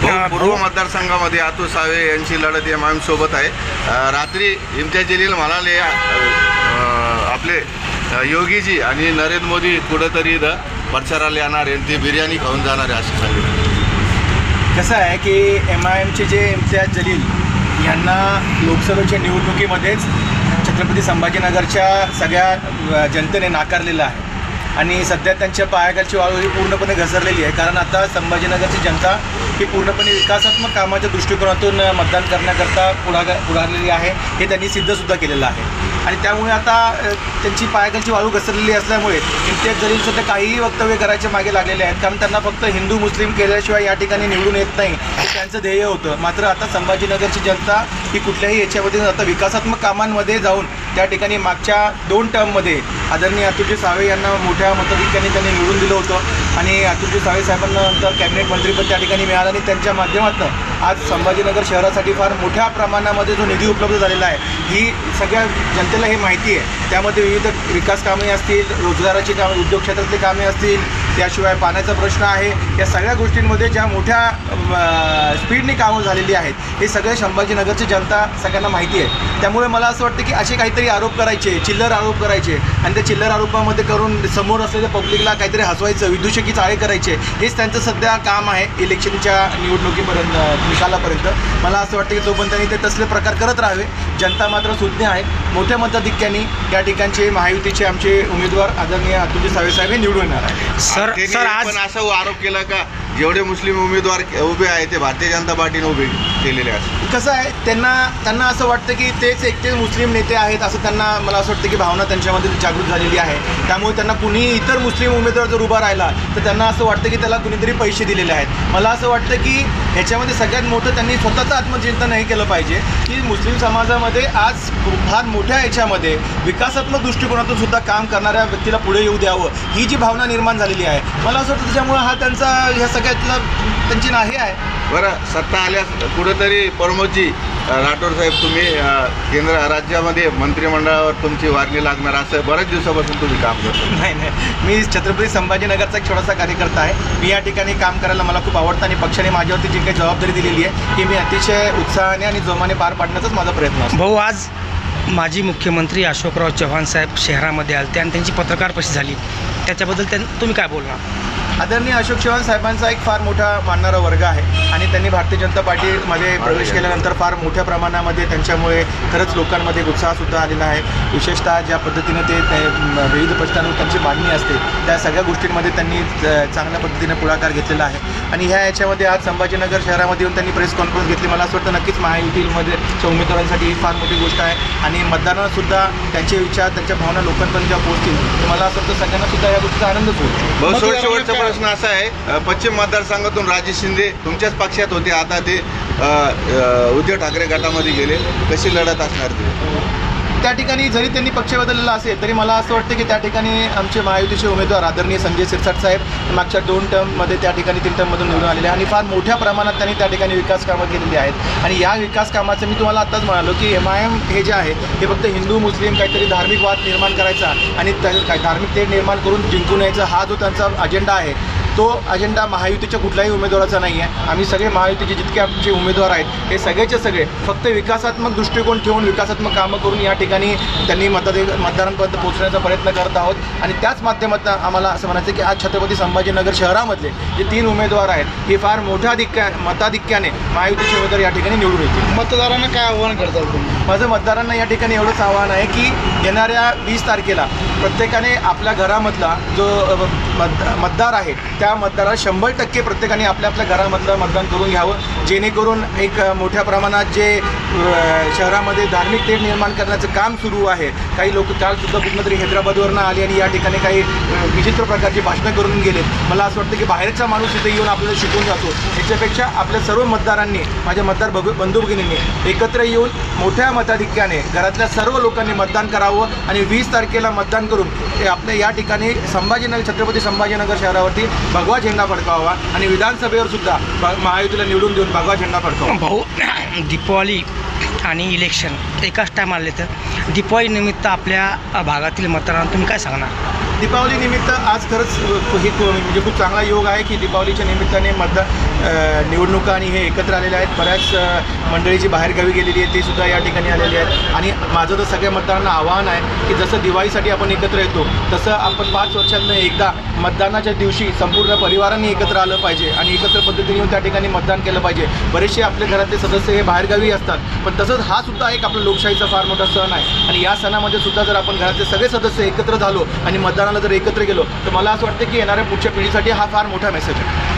पूर्व मतदारसंघामध्ये अतुल सावे यांची लढत MIM सोबत आहे. रात्री इम्तियाज जलील म्हणाले आपले योगीजी आणि नरेंद्र मोदी कुठंतरी इथं प्रचाराला येणार आणि ते बिर्याणी खाऊन जाणार आहे असे सांगितले. कसं आहे की MIMचे जे इम्तियाज जलील यांना लोकसभेच्या निवडणुकीमध्येच छत्रपती संभाजीनगरच्या सगळ्या जनतेने नाकारलेलं आहे आणि सध्या त्यांच्या पायाखालची वाळू ही पूर्णपणे घसरलेली आहे. कारण आता संभाजीनगरची जनता ही पूर्णपणे विकासात्मक कामाच्या दृष्टिकोनातून मतदान करण्याकरता पुढारलेली आहे हे त्यांनी सिद्धसुद्धा केलेलं आहे. आणि त्यामुळे आता त्यांची पायाखालची वाळू घसरलेली असल्यामुळे इम्तियाज जलील सुद्धा काहीही वक्तव्य करायच्या मागे लागलेले आहेत. कारण त्यांना फक्त हिंदू मुस्लिम केल्याशिवाय या ठिकाणी निवडून येत नाही हे त्यांचं ध्येय होतं. मात्र आता संभाजीनगरची जनता ही कुठल्याही याच्यामध्ये आता विकासात्मक कामांमध्ये जाऊन त्या ठिकाणी मागच्या 2 टर्ममध्ये आदरणीय अतुलजी सावे यांना मोठ्या मताधिक्याने त्यांनी निवडून दिलं होतं आणि अतुलजी सावे साहेबांना नंतर कॅबिनेट मंत्रीपद त्या ठिकाणी मिळालं आणि त्यांच्या माध्यमातून आज संभाजीनगर शहरासाठी फार मोठ्या प्रमाणामध्ये जो निधी उपलब्ध झालेला आहे ही सगळ्या जनतेला हे माहिती आहे. त्यामध्ये विविध विकास कामे असतील, रोजगाराची कामे, उद्योग क्षेत्रातली कामे असतील, त्याशिवाय पाण्याचा प्रश्न आहे. या सगळ्या गोष्टींमध्ये ज्या मोठ्या स्पीडने कामं झालेली आहेत हे सगळे संभाजीनगरची जनता सगळ्यांना माहिती आहे. त्यामुळे मला असं वाटतं की असे काहीतरी आरोप करायचे, चिल्लर आरोप करायचे आणि त्या चिल्लर आरोपामध्ये करून समोर असलेल्या पब्लिकला काहीतरी हसवायचं, विदूषकी चाळे करायचे हेच त्यांचं सध्या काम आहे इलेक्शनच्या निवडणुकीपर्यंत निकालापर्यंत. मला असं वाटतं की तोपर्यंत त्यांनी ते तसले प्रकार करत राहावे. जनता मात्र सुज्ञ आहे. मोठ्या मताधिक्याने या ठिकाणचे महायुतीचे आमचे उमेदवार आदरणीय अतुलजी सावे साहेब हे निवडून येणार आहे. सर आज पण असा आरोप केला का जेवढे मुस्लिम उमेदवार उभे आहेत ते भारतीय जनता पार्टीने उभे केलेले असतात? कसं आहे त्यांना असं वाटतं की तेच एकटे मुस्लिम नेते आहेत असं त्यांना मला असं वाटतं की भावना त्यांच्यामध्ये जागृत झालेली आहे. त्यामुळे त्यांना कुणीही इतर मुस्लिम उमेदवार जर उभा राहिला तर त्यांना असं वाटतं की त्याला कुणीतरी पैसे दिलेले आहेत. मला असं वाटतं की ह्याच्यामध्ये सगळ्यात मोठं त्यांनी स्वतःचं आत्मचिंतन हे केलं पाहिजे की मुस्लिम समाजामध्ये आज फार मोठ्या याच्यामध्ये विकासात्मक दृष्टिकोनातून सुद्धा काम करणाऱ्या व्यक्तीला पुढे येऊ द्यावं ही जी भावना निर्माण झालेली आहे मला असं वाटतं त्याच्यामुळे हा त्यांचा ह्या सगळ्यातला त्यांची नाही आहे. बरं, सत्ता आल्यास कुठंतरी प्रमोदजी राठोड साहेब तुम्ही केंद्र राज्यामध्ये मंत्रिमंडळावर तुमची वारणी लागणार असं बऱ्याच दिवसापासून तुम्ही काम करता? नाही, मी छत्रपती संभाजीनगरचा एक छोटासा कार्यकर्ता आहे. मी या ठिकाणी काम करायला मला खूप आवडतं आणि पक्षाने माझ्यावरती जी काही जबाबदारी दिलेली आहे ती मी अतिशय उत्साहाने आणि जोमाने पार पाडण्याचाच माझा प्रयत्न असतो. भाऊ, आज माजी मुख्यमंत्री अशोकराव चव्हाण साहेब शहरामध्ये आले आणि त्यांची पत्रकार परिषद झाली त्याच्याबद्दल तुम्ही काय बोलणार? आदरणीय अशोक चव्हाण साहेबांचा एक फार मोठा मानणारा वर्ग आहे आणि त्यांनी भारतीय जनता पार्टीमध्ये प्रवेश केल्यानंतर फार मोठ्या प्रमाणामध्ये त्यांच्यामुळे खरंच लोकांमध्ये उत्साहसुद्धा आलेला आहे. विशेषतः ज्या पद्धतीने ते विविध प्रश्नांवर त्यांची मांडणी असते त्या सगळ्या गोष्टींमध्ये त्यांनी चांगल्या पद्धतीने पुढाकार घेतलेला आहे आणि ह्या याच्यामध्ये आज संभाजीनगर शहरामध्ये येऊन त्यांनी प्रेस कॉन्फरन्स घेतली. मला असं वाटतं नक्कीच महायुतीमध्ये उमेदवारांसाठी ही फार मोठी गोष्ट आहे आणि मतदारांनासुद्धा त्यांचे विचार, त्यांच्या भावना लोकांपर्यंत जेव्हा पोहोचतील तर मला असं वाटतं सगळ्यांनासुद्धा या गोष्टीचा आनंदच होईल. शेवटचा प्रश्न असा आहे, पश्चिम मतदारसंघातून राजेश शिंदे तुमच्याच पक्षात होते, आता ते उद्धव ठाकरे गटामध्ये गेले, कशी लढत असणार ते? त्या ठिकाणी जरी त्यांनी पक्ष बदललेला असेल तरी मला असं वाटतं की त्या ठिकाणी आमचे महायुतीचे उमेदवार आदरणीय संजय शिरसाट साहेब मागच्या 2 टर्ममध्ये त्या ठिकाणी 3 टर्ममधून निवडून आलेले आणि फार मोठ्या प्रमाणात त्यांनी त्या ठिकाणी विकास कामं केलेली आहेत आणि या विकास कामाचं मी तुम्हाला आत्ताच म्हणालो की MIM हे जे आहे हे फक्त हिंदू मुस्लिम काहीतरी धार्मिक वाद निर्माण करायचा आणि धार्मिक तेढ निर्माण करून जिंकून यायचा हा जो त्यांचा अजेंडा आहे तो अजेंडा महायुतीच्या कुठल्याही उमेदवाराचा नाही आहे. आम्ही सगळे महायुतीचे जितके आमचे उमेदवार आहेत हे सगळेचे सगळे फक्त विकासात्मक दृष्टिकोन ठेवून विकासात्मक कामं करून या ठिकाणी त्यांनी मतदारांपर्यंत पोहोचण्याचा प्रयत्न करत आहोत आणि त्याच माध्यमातून आम्हाला असं म्हणायचं की आज छत्रपती संभाजीनगर शहरामधले जे 3 उमेदवार आहेत हे फार मोठ्या मताधिक्याने महायुतीचे उमेदवार या ठिकाणी निवडून येतील. मतदारांना काय आव्हान करतात तुम्ही? माझं मतदारांना या ठिकाणी एवढंच आव्हान आहे की येणाऱ्या 20 तारखेला प्रत्येकाने आपल्या घरामधला जो मतदार आहे त्या मतदाराला 100% प्रत्येकाने आपल्या घरामधलं मतदान करून घ्यावं जेणेकरून एक मोठ्या प्रमाणात जे शहरामध्ये धार्मिक तेढ निर्माण करण्याचं काम सुरू आहे. काही लोक कालसुद्धा कुठूनतरी हैदराबादवरनं आले आणि या ठिकाणी काही विचित्र प्रकारची भाषणं करून गेलेत. मला असं वाटतं की बाहेरचा माणूस इथे येऊन आपल्याला शिकून जातो याच्यापेक्षा आपल्या सर्व मतदारांनी माझ्या मतदार बंधू भगिनींनी एकत्र येऊन मोठ्या मताधिक्याने घरातल्या सर्व लोकांनी मतदान करावं आणि 20 तारखेला मतदान करून आपल्या या ठिकाणी छत्रपती संभाजीनगर शहरावरती भगवा झेंडा फडकावा आणि विधानसभेवर सुद्धा महायुतीला निवडून देऊन भगवा झेंडा फडकावा. भाऊ, दीपावली आणि इलेक्शन एकाच टाईम आले तर दीपावलीनिमित्त आपल्या भागातील मतदारांना तुम्ही काय सांगणार? दीपावलीनिमित्त आज खरंच म्हणजे खूप चांगला योग आहे की दीपावलीच्या निमित्ताने निवडणुका आणि हे एकत्र आलेले आहेत. बऱ्याच मंडळी जी बाहेरगावी गेलेली आहे ते सुद्धा या ठिकाणी आलेली आहेत. आणि माझं तर सगळ्या मतदारांना आवाहन आहे की जसं दिवाळीसाठी आपण एकत्र येतो तसं आपण 5 वर्षातनं एकदा मतदानाच्या दिवशी संपूर्ण परिवारांनी एकत्र आलं पाहिजे आणि एकत्र पद्धतीने येऊन त्या ठिकाणी मतदान केलं पाहिजे. बरेचसे आपल्या घरातले सदस्य हे बाहेरगावी असतात, पण तसंच हा सुद्धा एक आपला लोकशाहीचा फार मोठा सण आहे. आणि या सणामध्ये सुद्धा जर आपण घरातले सगळे सदस्य एकत्र झालो आणि मतदानाला जर एकत्र गेलो तर मला असं वाटतं की येणाऱ्या पुढच्या पिढीसाठी हा फार मोठा मेसेज आहे.